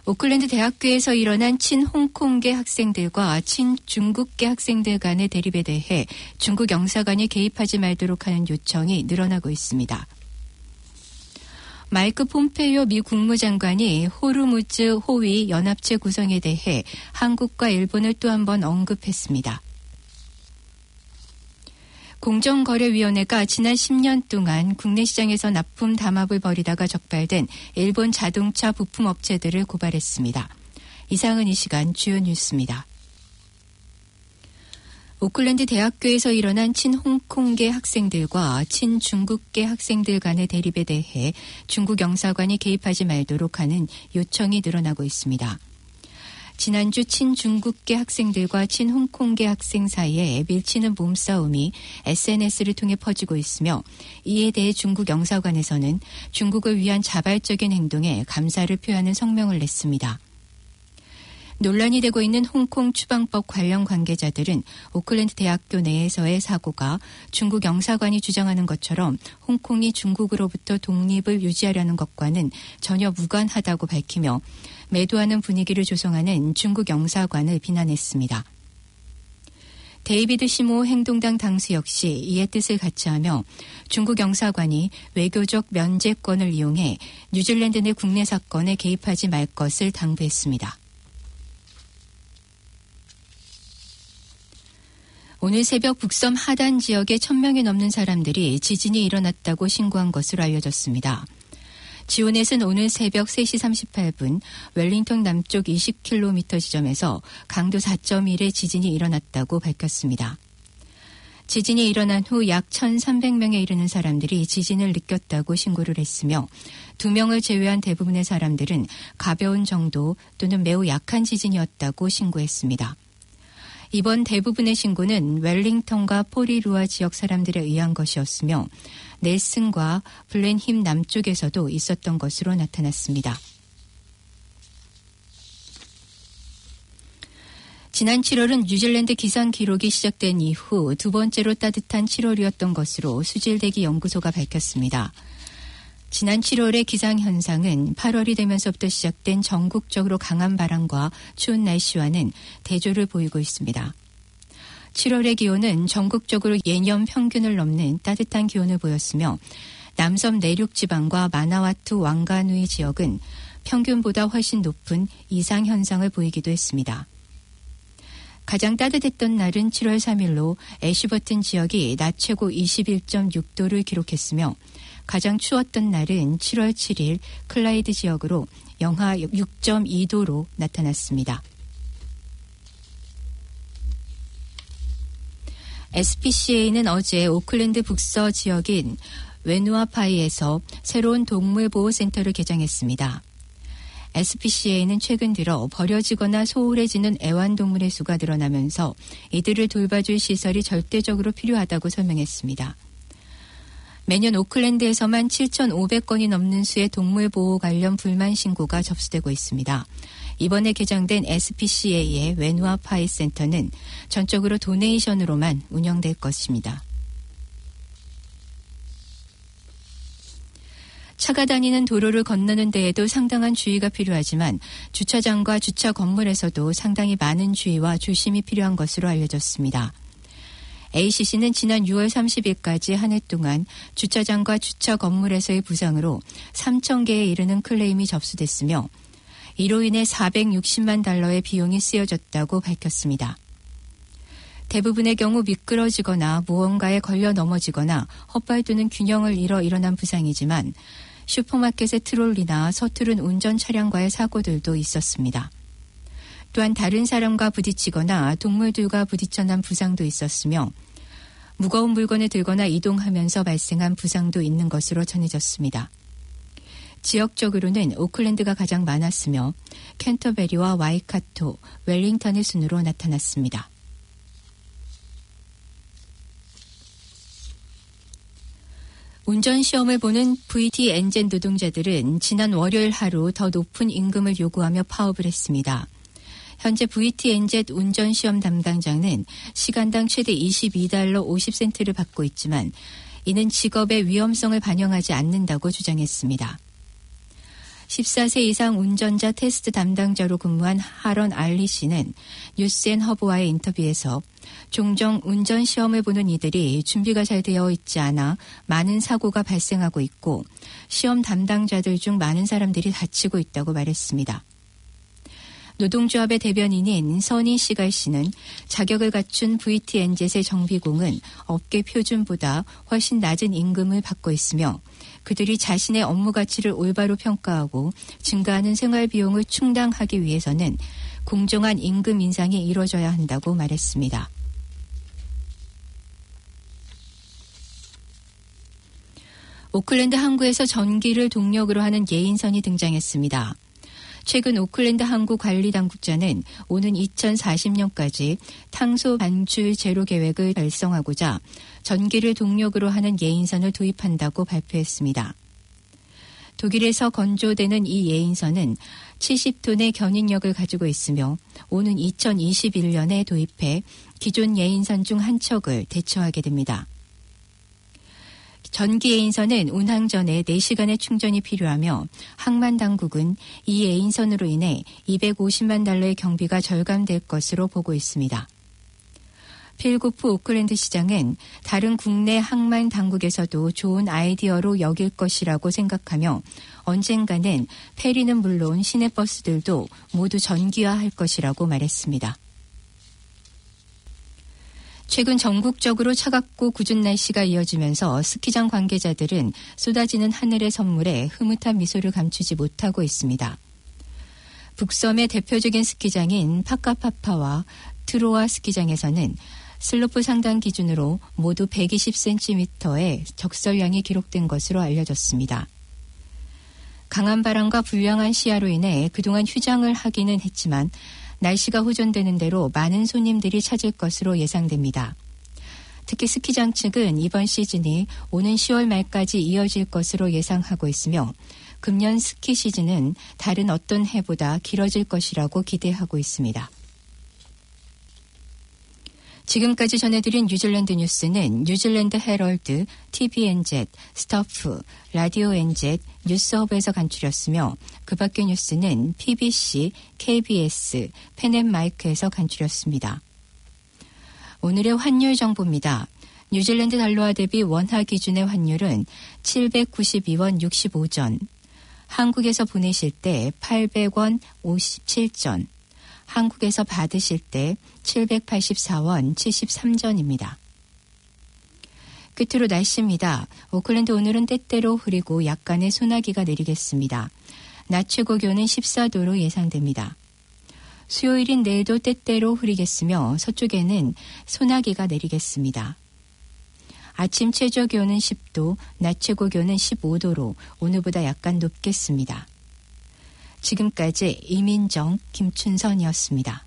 오클랜드 대학교에서 일어난 친홍콩계 학생들과 친중국계 학생들 간의 대립에 대해 중국 영사관이 개입하지 말도록 하는 요청이 늘어나고 있습니다. 마이크 폼페이오 미 국무장관이 호르무즈 호위 연합체 구성에 대해 한국과 일본을 또 한 번 언급했습니다. 공정거래위원회가 지난 10년 동안 국내 시장에서 납품 담합을 벌이다가 적발된 일본 자동차 부품 업체들을 고발했습니다. 이상은 이 시간 주요 뉴스입니다. 오클랜드 대학교에서 일어난 친홍콩계 학생들과 친중국계 학생들 간의 대립에 대해 중국 영사관이 개입하지 말도록 하는 요청이 늘어나고 있습니다. 지난주 친중국계 학생들과 친홍콩계 학생 사이에 밀치는 몸싸움이 SNS를 통해 퍼지고 있으며 이에 대해 중국 영사관에서는 중국을 위한 자발적인 행동에 감사를 표하는 성명을 냈습니다. 논란이 되고 있는 홍콩 추방법 관련 관계자들은 오클랜드 대학교 내에서의 사고가 중국 영사관이 주장하는 것처럼 홍콩이 중국으로부터 독립을 유지하려는 것과는 전혀 무관하다고 밝히며 매도하는 분위기를 조성하는 중국 영사관을 비난했습니다. 데이비드 시모 행동당 당수 역시 이에 뜻을 같이 하며 중국 영사관이 외교적 면제권을 이용해 뉴질랜드 내 국내 사건에 개입하지 말 것을 당부했습니다. 오늘 새벽 북섬 하단 지역에 1,000명이 넘는 사람들이 지진이 일어났다고 신고한 것으로 알려졌습니다. 지오넷은 오늘 새벽 3시 38분 웰링턴 남쪽 20km 지점에서 강도 4.1의 지진이 일어났다고 밝혔습니다. 지진이 일어난 후 약 1,300명에 이르는 사람들이 지진을 느꼈다고 신고를 했으며 2명을 제외한 대부분의 사람들은 가벼운 정도 또는 매우 약한 지진이었다고 신고했습니다. 이번 대부분의 신고는 웰링턴과 포리루아 지역 사람들에 의한 것이었으며 넬슨과 블렌힘 남쪽에서도 있었던 것으로 나타났습니다. 지난 7월은 뉴질랜드 기상 기록이 시작된 이후 두 번째로 따뜻한 7월이었던 것으로 수질대기 연구소가 밝혔습니다. 지난 7월의 기상현상은 8월이 되면서부터 시작된 전국적으로 강한 바람과 추운 날씨와는 대조를 보이고 있습니다. 7월의 기온은 전국적으로 예년 평균을 넘는 따뜻한 기온을 보였으며 남섬 내륙 지방과 마나와투 왕가누이 지역은 평균보다 훨씬 높은 이상현상을 보이기도 했습니다. 가장 따뜻했던 날은 7월 3일로 애쉬버튼 지역이 낮 최고 21.6도를 기록했으며 가장 추웠던 날은 7월 7일 클라이드 지역으로 영하 6.2도로 나타났습니다. SPCA는 어제 오클랜드 북서 지역인 웨누아파이에서 새로운 동물보호센터를 개장했습니다. SPCA는 최근 들어 버려지거나 소홀해지는 애완동물의 수가 늘어나면서 이들을 돌봐줄 시설이 절대적으로 필요하다고 설명했습니다. 매년 오클랜드에서만 7,500건이 넘는 수의 동물보호 관련 불만 신고가 접수되고 있습니다. 이번에 개장된 SPCA의 웨누아파이 센터는 전적으로 도네이션으로만 운영될 것입니다. 차가 다니는 도로를 건너는 데에도 상당한 주의가 필요하지만 주차장과 주차 건물에서도 상당히 많은 주의와 조심이 필요한 것으로 알려졌습니다. ACC는 지난 6월 30일까지 한 해 동안 주차장과 주차 건물에서의 부상으로 3,000개에 이르는 클레임이 접수됐으며 이로 인해 460만 달러의 비용이 쓰여졌다고 밝혔습니다. 대부분의 경우 미끄러지거나 무언가에 걸려 넘어지거나 헛발두는 균형을 잃어 일어난 부상이지만 슈퍼마켓의 트롤리나 서투른 운전 차량과의 사고들도 있었습니다. 또한 다른 사람과 부딪히거나 동물들과 부딪혀 난 부상도 있었으며 무거운 물건을 들거나 이동하면서 발생한 부상도 있는 것으로 전해졌습니다. 지역적으로는 오클랜드가 가장 많았으며 캔터베리와 와이카토, 웰링턴의 순으로 나타났습니다. 운전시험을 보는 VT 엔진 노동자들은 지난 월요일 하루 더 높은 임금을 요구하며 파업을 했습니다. 현재 VT 엔젯 운전시험 담당자는 시간당 최대 22달러 50센트를 받고 있지만 이는 직업의 위험성을 반영하지 않는다고 주장했습니다. 14세 이상 운전자 테스트 담당자로 근무한 하런 알리 씨는 뉴스앤허브와의 인터뷰에서 종종 운전 시험을 보는 이들이 준비가 잘 되어 있지 않아 많은 사고가 발생하고 있고 시험 담당자들 중 많은 사람들이 다치고 있다고 말했습니다. 노동조합의 대변인인 서니 시갈 씨는 자격을 갖춘 VTNZ의 정비공은 업계 표준보다 훨씬 낮은 임금을 받고 있으며 그들이 자신의 업무 가치를 올바로 평가하고 증가하는 생활 비용을 충당하기 위해서는 공정한 임금 인상이 이루어져야 한다고 말했습니다. 오클랜드 항구에서 전기를 동력으로 하는 예인선이 등장했습니다. 최근 오클랜드 항구 관리당국자는 오는 2040년까지 탄소 반출 제로 계획을 달성하고자 전기를 동력으로 하는 예인선을 도입한다고 발표했습니다. 독일에서 건조되는 이 예인선은 70톤의 견인력을 가지고 있으며 오는 2021년에 도입해 기존 예인선 중 한 척을 대처하게 됩니다. 전기 예인선은 운항 전에 4시간의 충전이 필요하며 항만 당국은 이 예인선으로 인해 $250만 달러의 경비가 절감될 것으로 보고 있습니다. 필고프 오클랜드 시장은 다른 국내 항만 당국에서도 좋은 아이디어로 여길 것이라고 생각하며 언젠가는 페리는 물론 시내버스들도 모두 전기화할 것이라고 말했습니다. 최근 전국적으로 차갑고 궂은 날씨가 이어지면서 스키장 관계자들은 쏟아지는 하늘의 선물에 흐뭇한 미소를 감추지 못하고 있습니다. 북섬의 대표적인 스키장인 파카파파와 트로아 스키장에서는 슬로프 상단 기준으로 모두 120cm의 적설량이 기록된 것으로 알려졌습니다. 강한 바람과 불량한 시야로 인해 그동안 휴장을 하기는 했지만 날씨가 호전되는 대로 많은 손님들이 찾을 것으로 예상됩니다. 특히 스키장 측은 이번 시즌이 오는 10월 말까지 이어질 것으로 예상하고 있으며 금년 스키 시즌은 다른 어떤 해보다 길어질 것이라고 기대하고 있습니다. 지금까지 전해드린 뉴질랜드 뉴스는 뉴질랜드 헤럴드, TVNZ, 스터프, 라디오 NZ, 뉴스허브에서 간추렸으며 그 밖의 뉴스는 PBC, KBS, 펜앤마이크에서 간추렸습니다. 오늘의 환율 정보입니다. 뉴질랜드 달러화 대비 원화 기준의 환율은 792원 65전, 한국에서 보내실 때 800원 57전, 한국에서 받으실 때 784원 73전입니다. 끝으로 날씨입니다. 오클랜드 오늘은 때때로 흐리고 약간의 소나기가 내리겠습니다. 낮 최고 기온은 14도로 예상됩니다. 수요일인 내일도 때때로 흐리겠으며 서쪽에는 소나기가 내리겠습니다. 아침 최저 기온은 10도, 낮 최고 기온은 15도로 오늘보다 약간 높겠습니다. 지금까지 이민정, 김춘선이었습니다.